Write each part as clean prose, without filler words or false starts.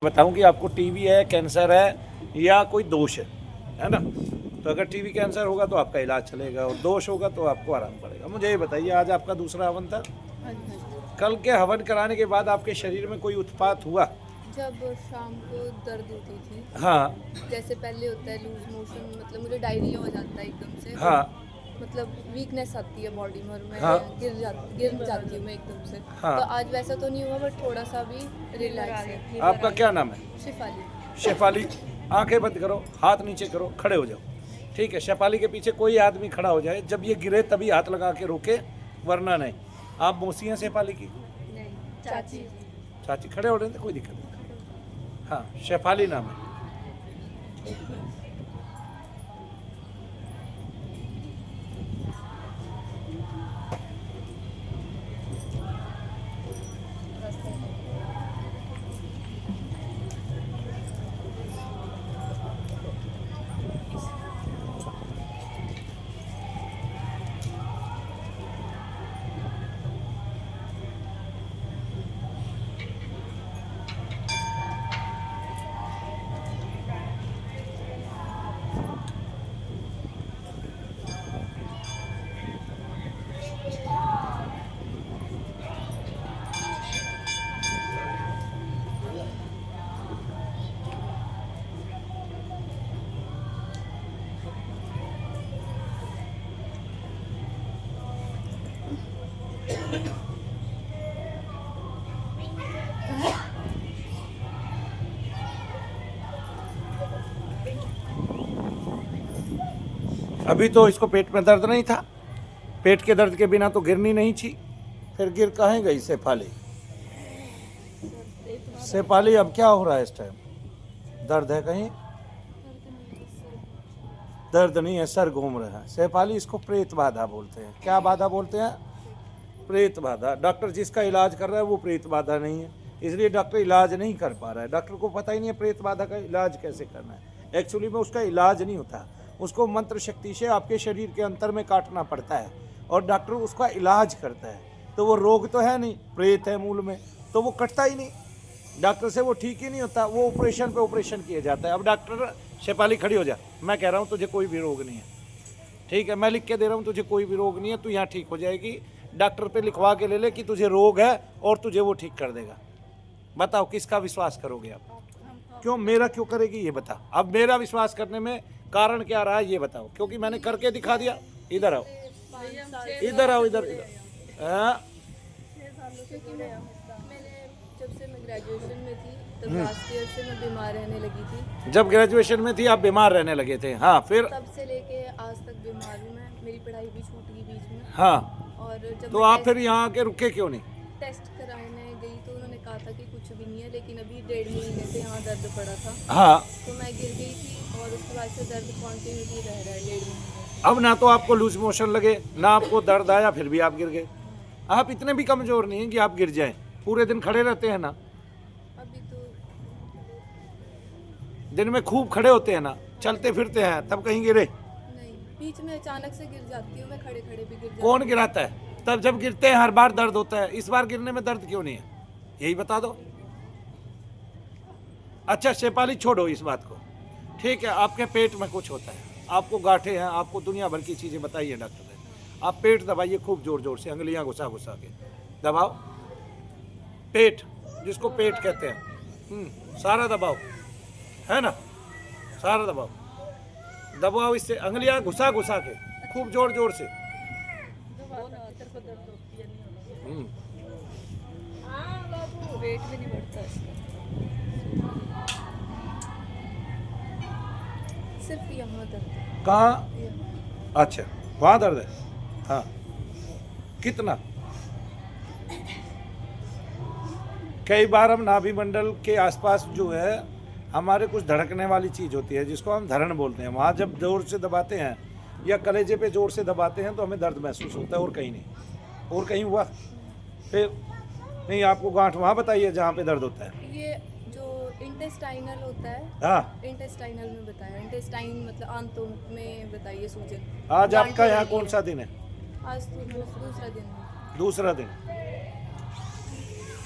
बताऊं कि आपको टीबी है, कैंसर है या कोई दोष है ना। तो अगर टीबी कैंसर होगा तो आपका इलाज चलेगा और दोष होगा तो आपको आराम पड़ेगा। मुझे ये बताइए, आज आपका दूसरा हवन था। हाँ जी। कल के हवन कराने के बाद आपके शरीर में कोई उत्पात हुआ? जब शाम को दर्द होती थी, हाँ जैसे पहले होता है लूज मोशन, मतलब मुझे डायरिया हो जाता है एकदम से। हाँ मतलब वीकनेस आती है बॉडी में और मैं हाँ। गिर जाती हूँ मैं एकदम से। हाँ। तो आज वैसा तो नहीं हुआ, बट थोड़ा सा भी रिलैक्स है। आपका क्या नाम है? शिफाली। शेफाली। आंखें बंद करो, हाथ नीचे करो, खड़े हो जाओ। ठीक है, शेफाली के पीछे कोई आदमी खड़ा हो जाए, जब ये गिरे तभी हाथ लगा के रोके, वरना नहीं। आप मौसी हैं शेफाली की? नहीं, चाची। चाची खड़े हो रहे थे, कोई दिक्कत नहीं। हाँ, शेफाली नाम है। अभी तो इसको पेट में दर्द नहीं था, पेट के दर्द के बिना तो गिरनी नहीं थी, फिर गिर कहाँ गई शेफाली? शेफाली अब क्या हो रहा है इस टाइम? दर्द है कहीं? दर्द नहीं है, सर घूम रहा है। शेफाली, इसको प्रेत बाधा बोलते हैं। क्या बाधा बोलते हैं? प्रेत बाधा। डॉक्टर जिसका इलाज कर रहा है वो प्रेत बाधा नहीं है, इसलिए डॉक्टर इलाज नहीं कर पा रहा है। डॉक्टर को पता ही नहीं है प्रेत बाधा का इलाज कैसे करना है। एक्चुअली में उसका इलाज नहीं होता, उसको मंत्र शक्ति से आपके शरीर के अंतर में काटना पड़ता है और डॉक्टर उसका इलाज करता है। तो वो रोग तो है नहीं, प्रेत है मूल में, तो वो कटता ही नहीं, डॉक्टर से वो ठीक ही नहीं होता, वो ऑपरेशन पे ऑपरेशन किया जाता है। अब डॉक्टर, शेफाली खड़ी हो जा, मैं कह रहा हूँ तुझे कोई भी रोग नहीं है, ठीक है, मैं लिख के दे रहा हूँ तुझे कोई भी रोग नहीं है, तू यहाँ ठीक हो जाएगी। डॉक्टर पे लिखवा के ले ले कि तुझे रोग है और तुझे वो ठीक कर देगा। बताओ किसका विश्वास करोगे आप? क्यों मेरा क्यों करेगी ये बता। अब मेरा विश्वास करने में कारण क्या रहा है ये बताओ, क्योंकि मैंने करके दिखा दिया। इधर आओ, इधर आओ, इधर इधर। हाँ, क्योंकि मैंने जब से मैं ग्रेजुएशन में थी तब लास्ट ईयर से मैं बीमार रहने लगी थी। जब ग्रेजुएशन में थी आप बीमार रहने लगे थे? हाँ, फिर? तब से लेके आज तक बीमार हूँ मैं। मेरी पढ़ाई भी छूट गई बीच में। हाँ, और जब तो मैं आप फिर यहाँ आके रुके क्यों नहीं? टेस्ट कराने गई तो उन्होंने कहा था कि कुछ भी नहीं है, लेकिन अभी 1.5 महीने से यहाँ दर्द पड़ा था। हाँ, तो मैं गिर गई थी और उसके बाद से दर्द कॉन्टिन्यूटी रह रहा है 1.5 महीने। अब ना तो आपको लूज मोशन लगे, ना आपको दर्द आया, फिर भी आप गिर गए। आप इतने भी कमजोर नहीं हैं कि आप गिर जाएं। पूरे दिन खड़े रहते हैं ना, अभी तो दिन में खूब खड़े होते हैं ना, चलते फिरते हैं, तब कहीं गिरे? नहीं, बीच में अचानक से गिर जाती हूँ मैं, खड़े खड़े भी गिर जाती कौन गिराता है? तब जब गिरते हैं हर बार दर्द होता है, इस बार गिरने में दर्द क्यों नहीं है, यही बता दो। अच्छा शेफाली, छोड़ो इस बात को, ठीक है। आपके पेट में कुछ होता है, आपको गांठें हैं, आपको दुनिया भर की चीज़ें बताई है डॉक्टर ने। आप पेट दबाइए खूब जोर जोर से, अंगलियां घुसा घुसा के दबाओ पेट, जिसको पेट कहते हैं। सारा दबाओ, है ना, सारा दबाओ, दबाओ इससे, अंगलियां घुसा घुसा के खूब जोर जोर से। वेट भी नहीं बढ़ता इसका, सिर्फ यहाँ दर्द है। कहाँ? यहाँ। अच्छा, वहाँ दर्द है। हाँ, कितना? कई बार हम नाभि मंडल के आसपास जो है हमारे कुछ धड़कने वाली चीज़ होती है जिसको हम धरण बोलते हैं, वहाँ जब जोर से दबाते हैं या कलेजे पे जोर से दबाते हैं तो हमें दर्द महसूस होता है, और कहीं नहीं। और कहीं हुआ? फिर नहीं, आपको गांठ वहाँ बताइए जहाँ पे दर्द होता है। ये जो इंटेस्टाइनल होता है, हाँ, इंटेस्टाइनल में बताया, इंटेस्टाइन मतलब आंतों में बताइए सूजन। आज आपका गांठें यहाँ लगी कौन है। सा दिन है? आज तो दूसरा दिन है। दूसरा दिन।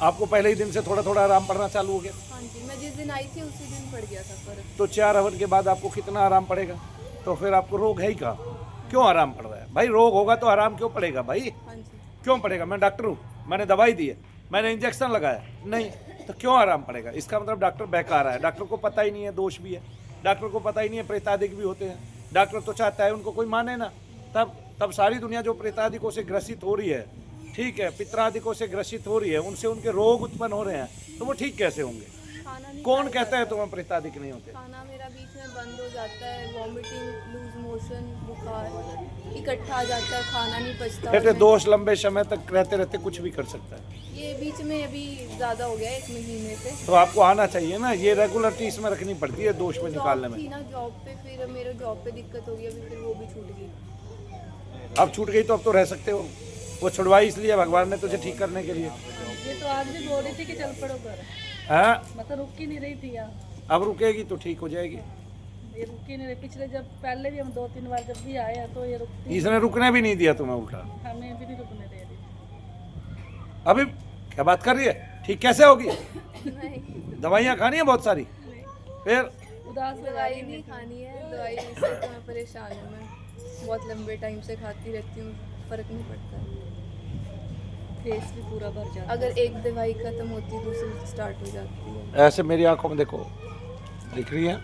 आपको पहले ही दिन से थोड़ा थोड़ा आराम पड़ना चालू हो गया? हाँ जी, मैं जिस दिन आई थी उसी दिन पड़ गया था फर्क। तो 4 आवर के बाद आपको कितना आराम पड़ेगा? तो फिर आपको रोग है ही कहाँ? क्यों आराम पड़ रहा है भाई? रोग होगा तो आराम क्यों पड़ेगा भाई? हाँ जी। क्यों पड़ेगा? मैं डॉक्टर हूँ, मैंने दवाई दी है, मैंने इंजेक्शन लगाया नहीं, तो क्यों आराम पड़ेगा? इसका मतलब डॉक्टर बेकार है। डॉक्टर को पता ही नहीं है दोष भी है, डॉक्टर को पता ही नहीं है प्रेतादिक भी होते हैं। डॉक्टर तो चाहता है उनको कोई माने ना, तब सारी दुनिया जो प्रेतादिकों से ग्रसित हो रही है, ठीक है, पित्रादिकों से ग्रसित हो रही है, उनसे उनके रोग उत्पन्न हो रहे हैं, तो वो ठीक कैसे होंगे? खाना नहीं कौन खाया कहता है जाता। तुम्हें प्रेतादिक नहीं होते? खाना मेरा बीच में बंद हो जाता है, वॉमिटिंग, लूज मोशन, बुखार इकट्ठा आ जाता है, खाना नहीं पचता। कहते दोष लंबे समय तक रहते रहते कुछ भी कर सकता है। ये बीच में अभी ज़्यादा हो गया है, 1 महीने से। तो आपको आना चाहिए ना, ये रेगुलरिटी इसमें रखनी पड़ती है दोष में निकालने जॉब में। थी ना, जॉब पे, फिर मेरे जॉब पे दिक्कत हो गई, अभी फिर वो भी छूट गई। अब छूट गई तो अब तो रह सकते हो। वो छुड़वाई इसलिए भगवान ने तुझे ठीक करने के लिए। ये तो आज भी बोल रही थी कि चल पड़ो घर, हाँ, मतलब रुक ही नहीं रही थी यहाँ। अब रुकेगी तो ठीक हो जाएगी। ये रुक ही नहीं रही। पिछले जब पहले भी हम 2-3 बार जब भी आए हैं तो ये रुकती, इसने रुकने भी नहीं दिया तुम्हें उल्टा। हमें भी नहीं रुकने दे रही। अभी क्या बात कर रही है? ठीक कैसे होगी? नहीं, दवाइयाँ खानी है बहुत सारी, फिर उदास हो दवाई जाएगी। नहीं खानी है, दवाई से तो मैं परेशान हूँ। मैं बहुत लंबे टाइम से खाती रहती हूँ, फ़र्क नहीं पड़ता है। फेस भी पूरा भर जाता है। अगर एक दवाई खत्म होती है दूसरी स्टार्ट हो जाती है। ऐसे मेरी आंखों में देखो, दिख रही है?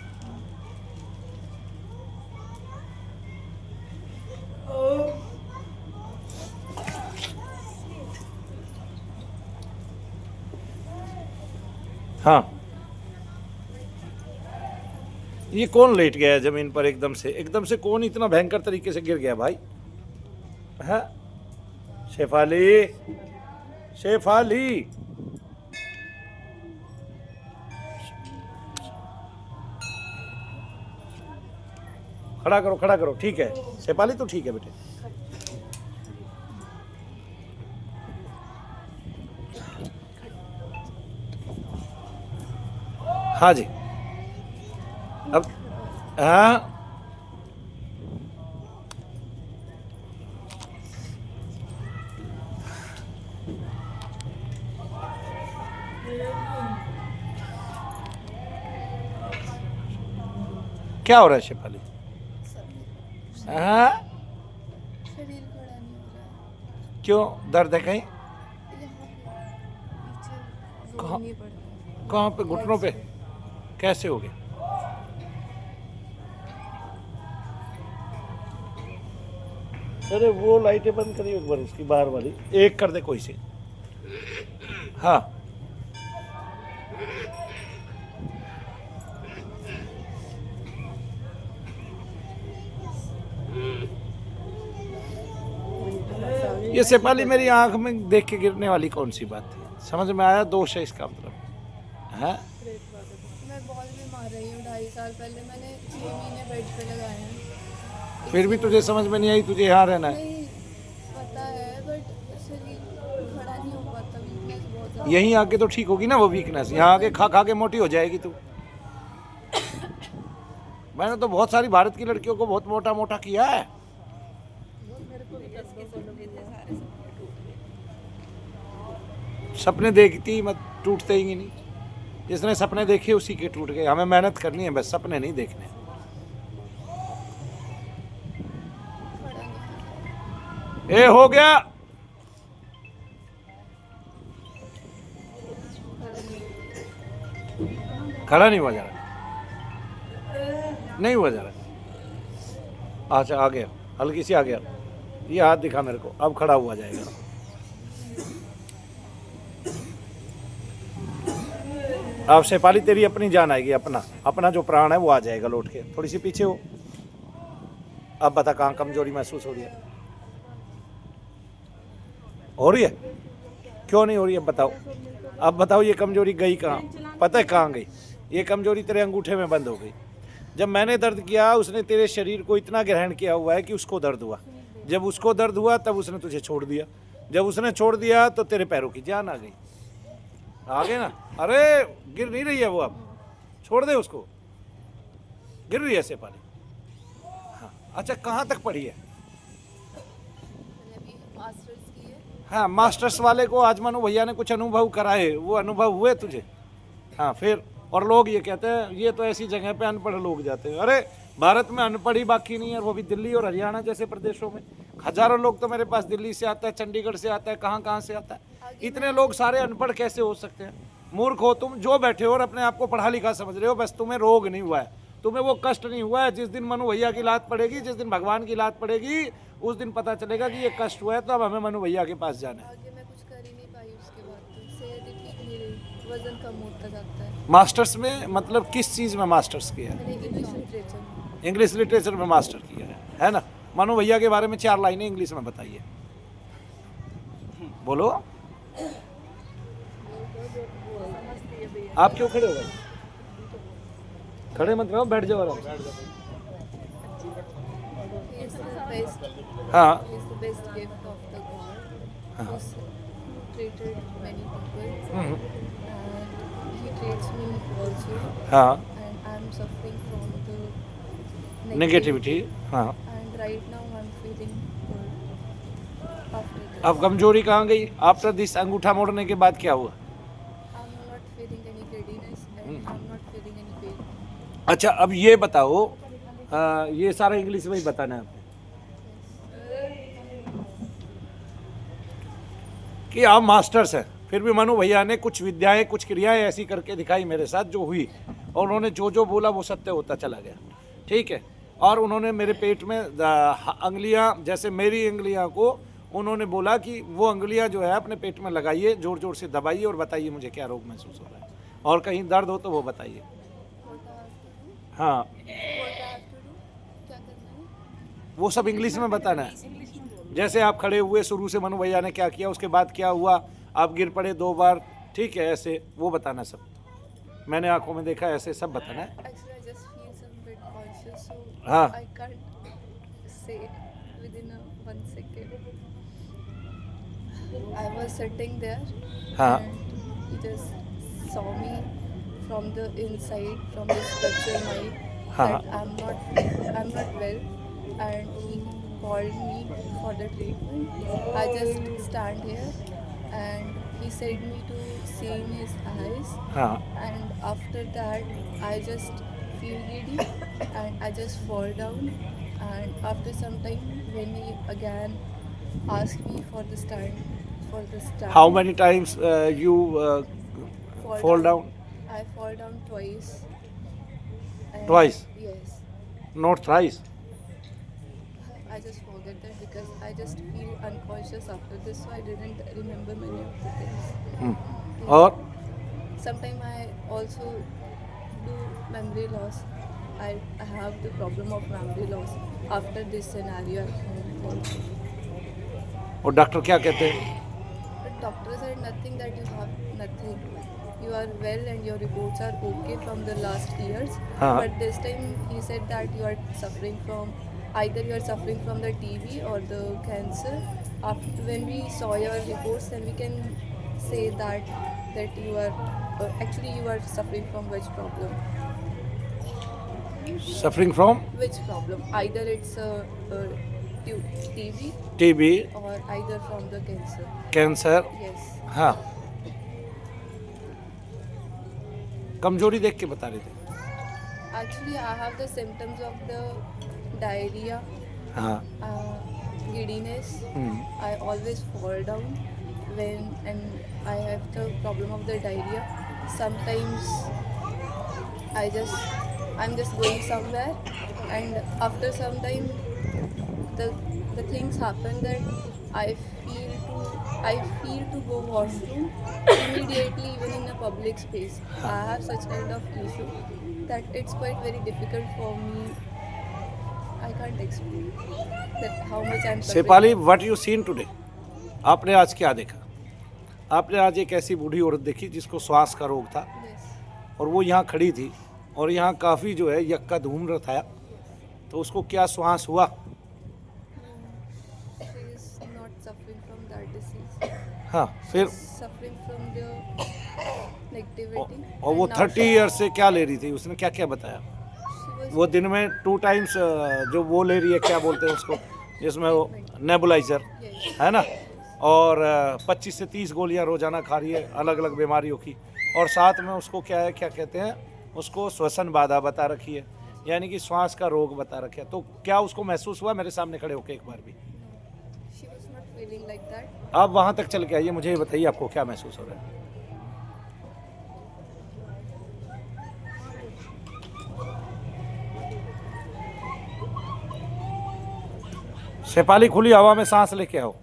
हाँ, ये कौन लेट गया है जमीन पर एकदम से? एकदम से कौन इतना भयंकर तरीके से गिर गया भाई? है शेफाली, शेफाली, खड़ा करो, खड़ा करो। ठीक है शेफाली, तो ठीक है बेटे। हाँ जी, अब हाँ, क्या हो रहा है शेफाली? हाँ, शरीर खड़ा नहीं हो रहा है। क्यों? दर्द है कहीं? पीछे कहाँ? नहीं पड़ता। कहाँ पे? घुटनों पे? कैसे हो गया? अरे वो लाइटें बंद करिए एक बार, उसकी बाहर वाली एक कर दे कोई से। हाँ, ये शेफाली मेरी आंख में देख के गिरने वाली कौन सी बात थी? समझ में आया? दोष है इसका मतलब है? मैं बहुत बीमार रही हूँ। 2.5 साल पहले मैंने 6 महीने बेड पे लगाए हैं। फिर भी तुझे समझ में नहीं आई तुझे यहाँ रहना है? नहीं पता है, बट शरीर खड़ा नहीं हो पाता, वीकनेस बहुत ज़्यादा। यहीं आके तो ठीक होगी ना वो वीकनेस। यहाँ आके खा खा के मोटी हो जाएगी तू। मैंने तो बहुत सारी भारत की लड़कियों को बहुत मोटा मोटा किया है। सपने देखती मत, टूटते ही नहीं। जिसने सपने देखे उसी के टूट गए। हमें मेहनत करनी है बस, सपने नहीं देखने। ए हो गया, खड़ा नहीं हुआ जा रहा, नहीं हुआ जा रहा। अच्छा आ गया, हल्की सी आ गया। ये हाथ दिखा मेरे को, अब खड़ा हुआ जाएगा। अब शेफाली तेरी अपनी जान आएगी, अपना अपना जो प्राण है वो आ जाएगा लौट के। थोड़ी सी पीछे हो। अब बता कहाँ कमजोरी महसूस हो रही है? हो रही है? क्यों नहीं हो रही है बताओ? अब बताओ ये कमजोरी गई कहाँ? पता है कहाँ गई? ये कमजोरी तेरे अंगूठे में बंद हो गई। जब मैंने दर्द किया उसने तेरे शरीर को इतना ग्रहण किया हुआ है कि उसको दर्द हुआ। जब उसको दर्द हुआ तब उसने तुझे छोड़ दिया। जब उसने छोड़ दिया तो तेरे पैरों की जान आ गई। आ गए ना? अरे गिर नहीं रही है वो, अब छोड़ दे उसको। गिर रही है शेफाली? हाँ। अच्छा कहाँ तक पढ़ी है? मैंने अभी मास्टर्स की है। हाँ, मास्टर्स वाले को आज मनु भैया ने कुछ अनुभव कराए, वो अनुभव हुए तुझे? हाँ, फिर और लोग ये कहते हैं ये तो ऐसी जगह पे अनपढ़ लोग जाते हैं। अरे भारत में अनपढ़ ही बाकी नहीं है, वो भी दिल्ली और हरियाणा जैसे प्रदेशों में हजारों लोग तो मेरे पास दिल्ली से आता है, चंडीगढ़ से आता है, कहाँ से आता है। इतने लोग सारे अनपढ़ कैसे हो सकते हैं? मूर्ख हो तुम जो बैठे हो और अपने आप को पढ़ा लिखा समझ रहे हो, बस तुम्हें रोग नहीं हुआ है, तुम्हें वो कष्ट नहीं हुआ है। जिस दिन मनु भैया की लात पड़ेगी, जिस दिन भगवान की लात पड़ेगी, उस दिन पता चलेगा कि ये कष्ट हुआ है, तो अब हमें मनु भैया के पास जाना है। आगे मैं कुछ कर ही नहीं पाई उसके बाद, तो सेहत ही ठीक नहीं रही, वजन कम होता जाता है। मास्टर्स में मतलब किस चीज़ में मास्टर्स किया है? मैंने इंग्लिश लिटरेचर में। इंग्लिश लिटरेचर में मास्टर किया है ना? मनु भैया के बारे में 4 लाइनें इंग्लिश में बताइए, बोलो। आप क्यों खड़े हो गए? खड़े मत रहो, बैठ जाओ आराम से। He is the best. हाँ He is the best gift of the God. हाँ। He's treated many people. Hmm, And he treats me also. हाँ, And I'm suffering from the negativity. हाँ, And right now I'm feeling good. After this, अब कमजोरी कहाँ गई? After this अंगूठा मोड़ने के बाद क्या हुआ? I'm not feeling any giddiness and I'm not feeling any pain. अच्छा, अब ये बताओ, ये सारा इंग्लिश में ही बताना है आपको कि आप मास्टर्स हैं, फिर भी मनु भैया ने कुछ विद्याएं, कुछ क्रियाएं ऐसी करके दिखाई मेरे साथ जो हुई, और उन्होंने जो बोला वो सत्य होता चला गया, ठीक है। और उन्होंने मेरे पेट में अंगुलियां, जैसे मेरी अंगुलियां को उन्होंने बोला कि वो अंगुलियां जो है अपने पेट में लगाइए, जोर जोर से दबाइए और बताइए मुझे क्या रोग महसूस हो रहा है, और कहीं दर्द हो तो वो बताइए। हाँ, What I have to do? क्या करना है? वो सब इंग्लिश में बताना है। जैसे आप खड़े हुए, शुरू से मनु भैया ने क्या किया, उसके बाद क्या हुआ, आप गिर पड़े 2 बार, ठीक है, ऐसे वो बताना सब। मैंने आंखों में देखा, ऐसे सब बताना है। Actually, I just feel some bit conscious, so हाँ। I can't say within 1 second. I was sitting there, हाँ। and he just saw me from the inside, from his structure mind, हाँ। that I'm not well, and he called me for the treatment. I just stand here, and he said me to see in his eyes. हाँ, And after that I just feel giddy and I just fall down, and after some time when he again asked me for the stand. how many times you fall down? I fall down twice. And Twice? Yes. Not thrice? I just forget that because I just feel unconscious after this, so I didn't remember many of the things. और Sometimes I also do memory loss. I have the problem of memory loss after this scenario at home also. और doctor क्या कहते हैं? The doctor said nothing, that you have nothing. You are well and your reports are okay from the last years. हाँ। But this time he said that you are suffering from, either you are suffering from the TB or the cancer. After when we saw your reports, then we can say that you are actually you are suffering from which problem? Suffering from Which problem? Either it's TB TB, or either from the cancer. Cancer. Yes. हाँ, कमजोरी देख के बता रहे थे। Actually, I have the symptoms of the diarrhea, हाँ, giddiness. Hmm, I always fall down and I have the problem of the diarrhea. Sometimes I'm just going somewhere, and after some time the things happen that I feel to go washroom immediately, even in a public space. I have such kind of issue that it's quite very difficult for me. I can't explain that how much I'm suffering. Shefali, what you seen today? आपने आज क्या देखा? आपने आज एक ऐसी बूढ़ी औरत देखी जिसको श्वास का रोग था, Yes. और वो यहाँ खड़ी थी, और यहाँ काफ़ी जो है यक्का धूम्र था, तो उसको क्या श्वास हुआ? She is not suffering from that disease. हाँ, फिर Suffering from the negativity. और वो And now 30 ईयर से क्या ले रही थी? उसने क्या क्या बताया? she was वो दिन में 2 टाइम्स जो वो ले रही है, क्या बोलते हैं उसको, जिसमें वो नेबुलाइजर yes. है ना, और 25 से 30 गोलियां रोजाना खा रही है अलग अलग बीमारियों की, और साथ में उसको क्या कहते हैं, उसको श्वसन बाधा बता रखी है, यानी कि श्वास का रोग बता रखा है। तो क्या उसको महसूस हुआ मेरे सामने खड़े होकर एक बार भी? She was not feeling like that. आप वहां तक चल के आइए, मुझे ये बताइए आपको क्या महसूस हो रहा है। शेफाली, खुली हवा में सांस लेके आओ।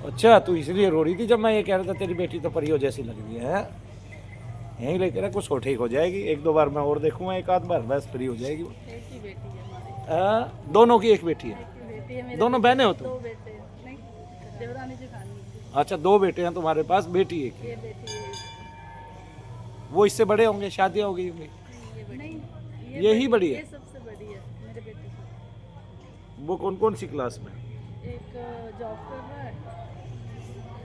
अच्छा, तू इसलिए रो रही थी जब मैं ये कह रहा था तेरी बेटी तो परियों जैसी लग रही है? यहीं लेकर रख, कुछ ठीक हो जाएगी। एक दो बार मैं और देखूंगा, एक आध बार, बस फ्री हो जाएगी वो। एक ही बेटी है हमारी। दोनों की एक बेटी है? बेटी है मेरे। दोनों बहनें हो तुम? दो बेटे हैं। नहीं, देवरानी जेठानी। अच्छा, 2 बेटे हैं तुम्हारे पास, बेटी एक है। ये बेटी है। वो इससे बड़े होंगे, शादियां हो गई होंगी? नहीं, यही बड़ी है? ये सबसे बड़ी है मेरे बेटे से। वो कौन कौन सी क्लास में? एक जॉब कर रहा है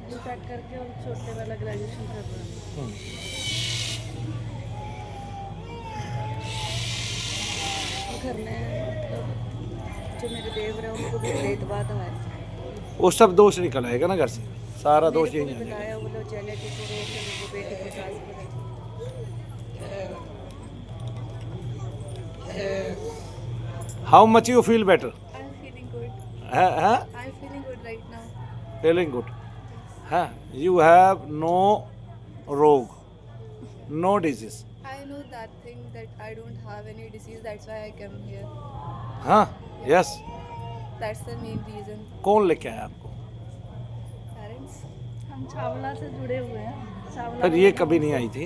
बीटेक करके, और छोटे वाला ग्रेजुएशन कर रहा है। घर में मतलब जो मेरे देवर है उनको भी प्रेत बाधा है। वो सब दोष निकल आएगा ना घर से, सारा दोष मेरे को यही भी आएगा। बताया वो लोग जेनेटिक को रोक के वो बेटे को ट्रांसफर है। How much you feel better? I'm feeling good. हाँ, I'm feeling good right now. Feeling good. हाँ, यू हैव नो रोग, no disease. I know that thing that I don't have any disease. That's why I came here. हाँ, yes. That's the main reason. कौन लेके आया आपको? Parents. हम छावला से जुड़े हुए हैं। छावला फिर ये कभी नहीं आई थी?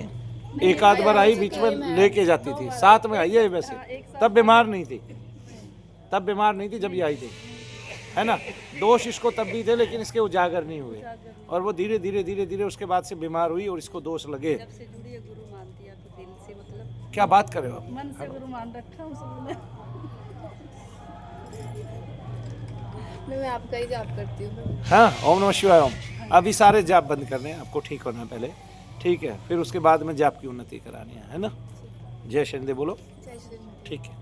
एक आध बार आई, बीच में लेके जाती थी, साथ में आई है वैसे। तब बीमार नहीं थी, तब बीमार नहीं थी जब ये आई थी, है ना? दोष इसको तब भी थे, लेकिन इसके उजागर नहीं हुए, और वो धीरे धीरे धीरे धीरे उसके बाद से बीमार हुई और इसको दोष लगे। जब से जुड़ी है गुरु मानती है तो दिल से, मतलब क्या बात कर रहे हो आप? मन से गुरु मान रखा हूँ सबने। मैं आपका ही जाप करती हूँ। हाँ, ओम नमः शिवाय ओम। अभी सारे जाप बंद करने हैं, आपको ठीक होना है पहले, ठीक है? फिर उसके बाद में जाप की उन्नति करानी है ना? जय शनिदेव बोलो। जय श्री राम। ठीक है।